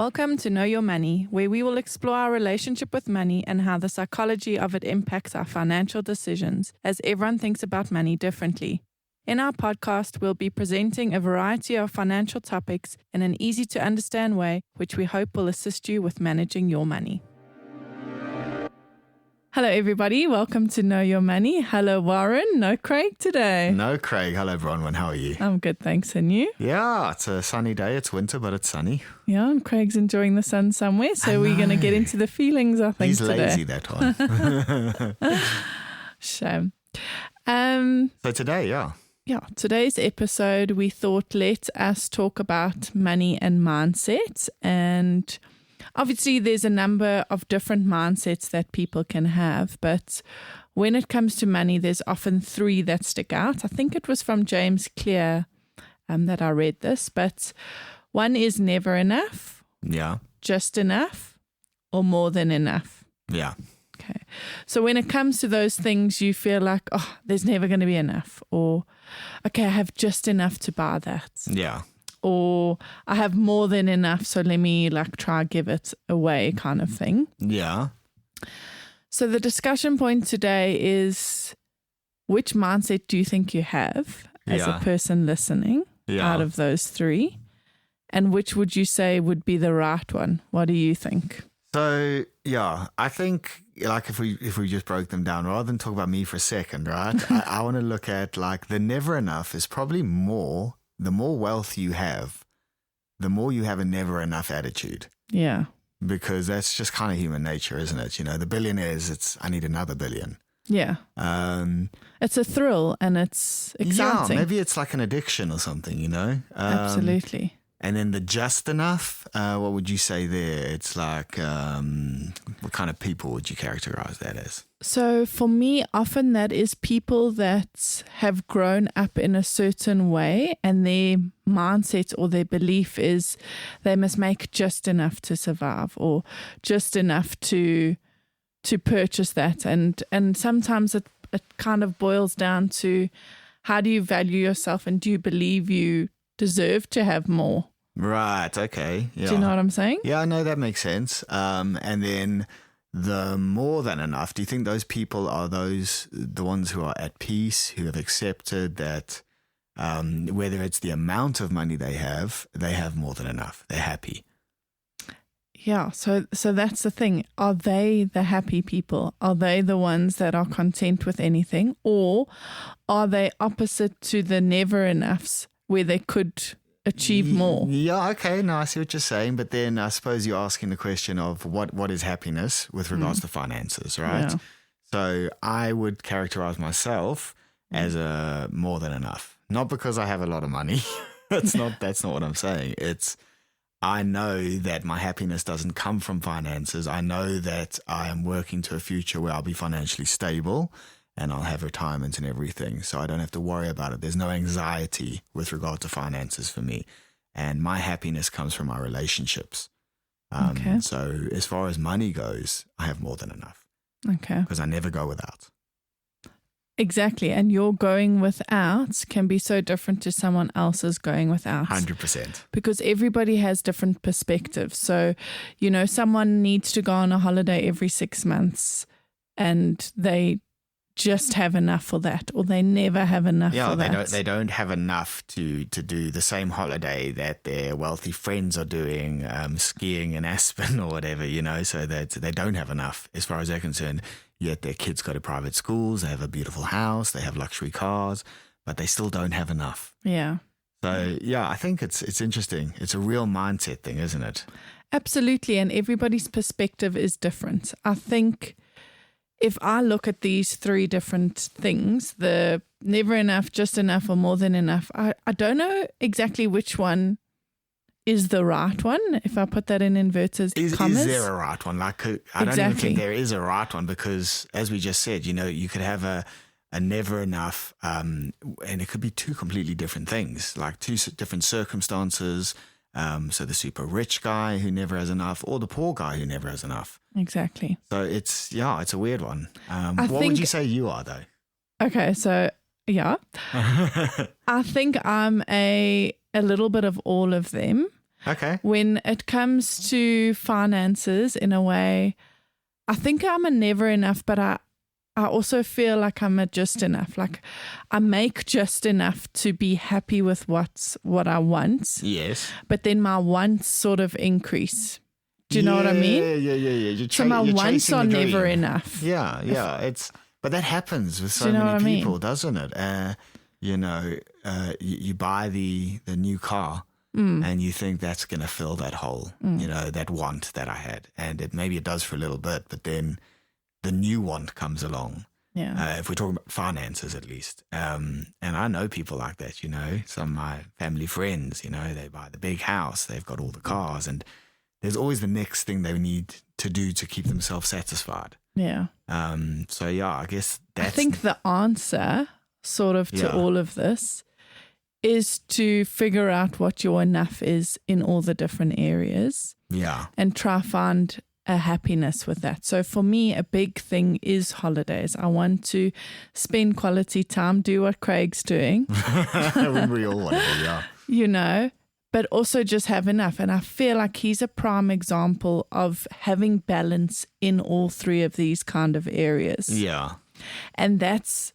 Welcome to Know Your Money, where we will explore our relationship with money and how the psychology of it impacts our financial decisions, as everyone thinks about money differently. In our podcast, we'll be presenting a variety of financial topics in an easy-to-understand way, which we hope will assist you with managing your money. Hello, everybody. Welcome to Know Your Money. Hello, Warren. No Craig today. No, Craig. Hello, Bronwyn. How are you? I'm good, thanks. And you? Yeah, it's a sunny day. It's winter, but it's sunny. Yeah, and Craig's enjoying the sun somewhere. So we're going to get into the feelings, I think, He's today. lazy, that one. Shame. So today, Today's episode, we thought let us talk about money and mindset. And obviously, there's a number of different mindsets that people can have. But when it comes to money, there's often three that stick out. I think it was from James Clear that I read this. But one is never enough. Yeah. Just enough, or more than enough. Yeah. Okay. So when it comes to those things, you feel like, oh, there's never going to be enough. Or, okay, I have just enough to buy that. Yeah. Or I have more than enough, so let me try give it away kind of thing. Yeah. So the discussion point today is, which mindset do you think you have as a person listening out of those three? And which would you say would be the right one? What do you think? So, I think if we just broke them down, rather than talk about me for a second, right? I want to look at the never enough is probably more. The more wealth you have, the more you have a never enough attitude. Yeah. Because that's just kind of human nature, isn't it? You know, the billionaires, I need another billion. Yeah. It's a thrill and it's exciting. Yeah, maybe it's like an addiction or something, you know? Absolutely. And then the just enough, what would you say there? It's like, what kind of people would you characterize that as? So for me, often that is people that have grown up in a certain way and their mindset or their belief is they must make just enough to survive or just enough to purchase that. And sometimes it kind of boils down to, how do you value yourself and do you believe you deserve to have more? Right, okay. Yeah. Do you know what I'm saying? Yeah, no, that makes sense. And then the more than enough, do you think those people are the ones who are at peace, who have accepted that whether it's the amount of money they have more than enough? They're happy. Yeah, so that's the thing. Are they the happy people? Are they the ones that are content with anything? Or are they opposite to the never enoughs where they could achieve more? Yeah, okay. No, I see what you're saying. But then I suppose you're asking the question of what is happiness with regards to finances, right? Yeah. So I would characterize myself as a more than enough. Not because I have a lot of money. That's not what I'm saying. It's I know that my happiness doesn't come from finances. I know that I am working to a future where I'll be financially stable and I'll have retirement and everything. So I don't have to worry about it. There's no anxiety with regard to finances for me. And my happiness comes from my relationships. Okay. So as far as money goes, I have more than enough. Okay. Because I never go without. Exactly. And your going without can be so different to someone else's going without. 100%. Because everybody has different perspectives. So, someone needs to go on a holiday every 6 months and they just have enough for that, or they never have enough for that. Yeah, they don't have enough to do the same holiday that their wealthy friends are doing, skiing in Aspen or whatever, so that they don't have enough as far as they're concerned. Yet their kids go to private schools, they have a beautiful house, they have luxury cars, but they still don't have enough. Yeah. So, I think it's interesting. It's a real mindset thing, isn't it? Absolutely. And everybody's perspective is different. I think if I look at these three different things, the never enough, just enough, or more than enough, I don't know exactly which one is the right one, if I put that in inverted commas. Is there a right one? I don't even think there is a right one because, as we just said, you could have a never enough and it could be two completely different things, like two different circumstances. So the super rich guy who never has enough or the poor guy who never has enough. Exactly. So it's a weird one. What would you say you are though? Okay, so I think I'm a little bit of all of them. Okay. When it comes to finances, in a way, I think I'm a never enough, but I also feel like I'm a just enough. Like I make just enough to be happy with what I want. Yes. But then my wants sort of increase. Do you know what I mean? Yeah. So my wants are never dream. enough. Yeah. But that happens with so you know many people, doesn't it? You buy the new car and you think that's going to fill that hole, that want that I had. And maybe it does for a little bit, but then the new want comes along. Yeah. If we're talking about finances, at least. And I know people like that, some of my family friends, they buy the big house, they've got all the cars, and there's always the next thing they need to do to keep themselves satisfied. Yeah. I guess that's... I think the answer sort of to all of this is to figure out what your enough is in all the different areas. Yeah. And try find a happiness with that. So for me, a big thing is holidays. I want to spend quality time, do what Craig's doing. We all want to, yeah. But also just have enough. And I feel like he's a prime example of having balance in all three of these kind of areas. Yeah. And that's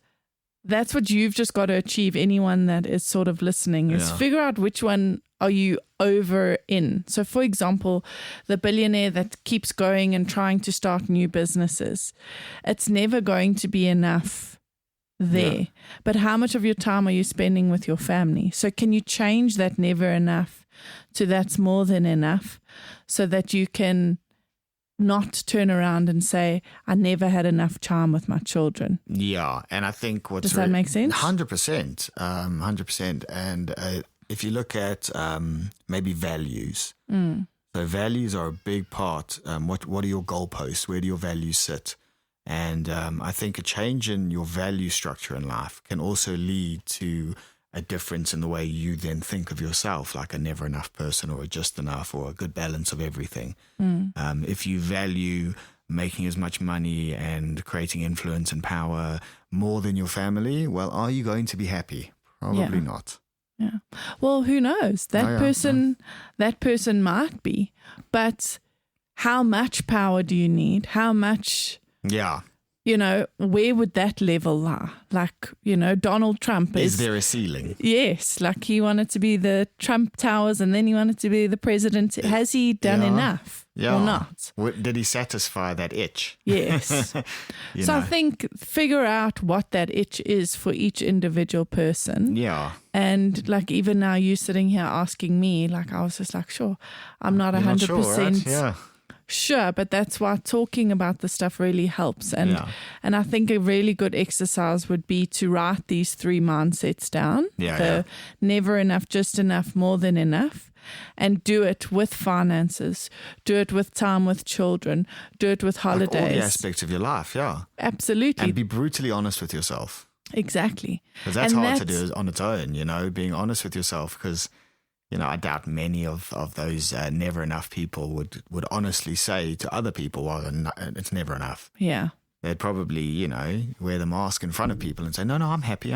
what you've just got to achieve. Anyone that is sort of listening is figure out which one are you over in. So for example, the billionaire that keeps going and trying to start new businesses, it's never going to be enough there. Yeah. But how much of your time are you spending with your family? So can you change that never enough to that's more than enough, so that you can not turn around and say, I never had enough time with my children. Yeah, and I think does that make sense? 100%. 100%. And if you look at maybe values, so values are a big part. What are your goalposts? Where do your values sit? And I think a change in your value structure in life can also lead to a difference in the way you then think of yourself, like a never enough person or a just enough or a good balance of everything. If you value making as much money and creating influence and power more than your family, well, are you going to be happy? Probably not. Yeah. Well, who knows? That person might be, but how much power do you need? How much? Yeah. Where would that level lie? Like, Donald Trump is there a ceiling? Yes, like he wanted to be the Trump Towers and then he wanted to be the president. Has he done enough or not? Did he satisfy that itch? Yes. So I think figure out what that itch is for each individual person. Yeah. And like even now you sitting here asking me, like I was just like, sure, I'm not 100%. Sure, right? Yeah. Sure, but that's why talking about the stuff really helps. And I think a really good exercise would be to write these three mindsets down. Never enough, just enough, more than enough. And do it with finances. Do it with time with children. Do it with holidays. Like all the aspects of your life, yeah. Absolutely. And be brutally honest with yourself. Exactly. Because that's hard to do on its own, being honest with yourself, because... I doubt many of those never enough people would honestly say to other people, well, it's never enough. Yeah. They'd probably, wear the mask in front of people and say, no, I'm happy.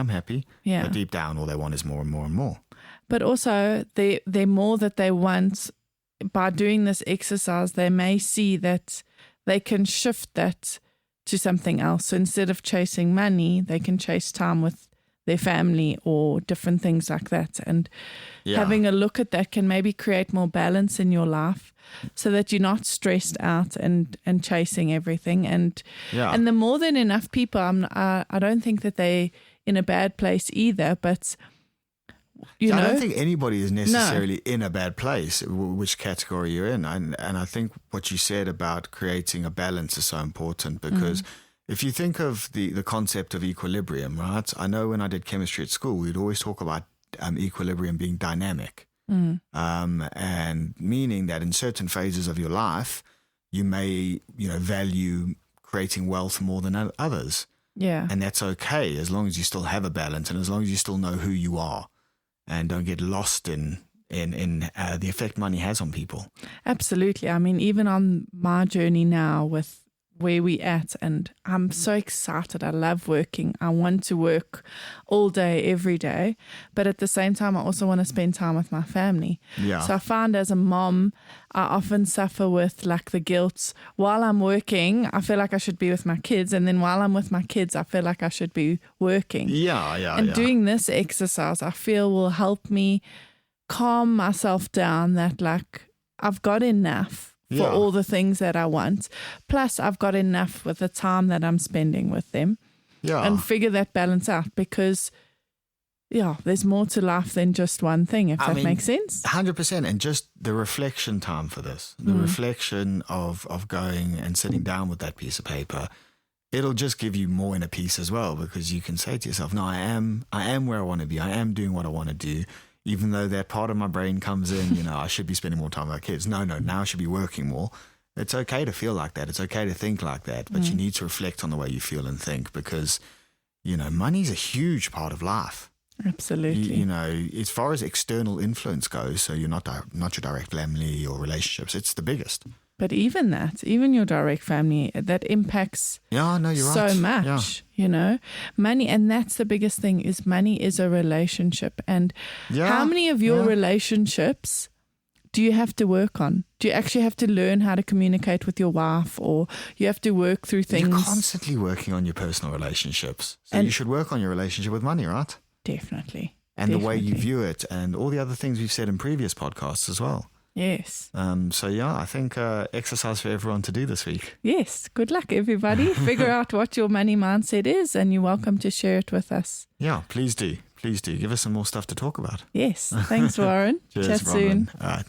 Yeah. But deep down, all they want is more and more and more. But also, they're more that they want. By doing this exercise, they may see that they can shift that to something else. So instead of chasing money, they can chase time with their family or different things like that. And having a look at that can maybe create more balance in your life so that you're not stressed out and chasing everything. And the more than enough people, I don't think that they're in a bad place either, but I don't think anybody is necessarily in a bad place, which category you're in. And I think what you said about creating a balance is so important, because if you think of the concept of equilibrium, right? I know when I did chemistry at school, we'd always talk about equilibrium being dynamic, and meaning that in certain phases of your life, you may, value creating wealth more than others. Yeah. And that's okay, as long as you still have a balance and as long as you still know who you are and don't get lost in the effect money has on people. Absolutely. I mean, even on my journey now with where we at, and I'm so excited. I love working. I want to work all day, every day, but at the same time, I also want to spend time with my family. Yeah. So I find as a mom, I often suffer with like the guilt. While I'm working, I feel like I should be with my kids, and then while I'm with my kids, I feel like I should be working. And doing this exercise, I feel will help me calm myself down, that like I've got enough for all the things that I want. Plus, I've got enough with the time that I'm spending with them. And figure that balance out, because, there's more to life than just one thing, if that makes sense. 100%. And just the reflection time for this, the reflection of going and sitting down with that piece of paper, it'll just give you more inner peace as well, because you can say to yourself, no, I am where I want to be. I am doing what I want to do. Even though that part of my brain comes in, I should be spending more time with my kids. No, now I should be working more. It's okay to feel like that. It's okay to think like that. But you need to reflect on the way you feel and think, because, money's a huge part of life. Absolutely. As far as external influence goes, so you're not your direct family or relationships, it's the biggest. But even your direct family, that impacts you're so much, Money, and that's the biggest thing, is money is a relationship. And how many of your relationships do you have to work on? Do you actually have to learn how to communicate with your wife, or you have to work through things? You're constantly working on your personal relationships. So you should work on your relationship with money, right? Definitely. And the way you view it, and all the other things we've said in previous podcasts as well. Yes. I think exercise for everyone to do this week. Yes. Good luck, everybody. Figure out what your money mindset is, and you're welcome to share it with us. Yeah, please do. Please do. Give us some more stuff to talk about. Yes. Thanks, Warren. Cheers, Chat soon. All right.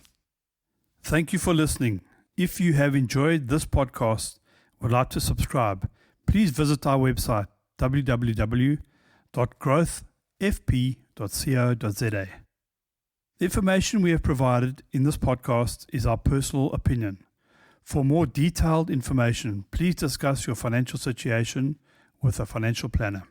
Thank you for listening. If you have enjoyed this podcast, would like to subscribe, please visit our website, www.growthfp.co.za. The information we have provided in this podcast is our personal opinion. For more detailed information, please discuss your financial situation with a financial planner.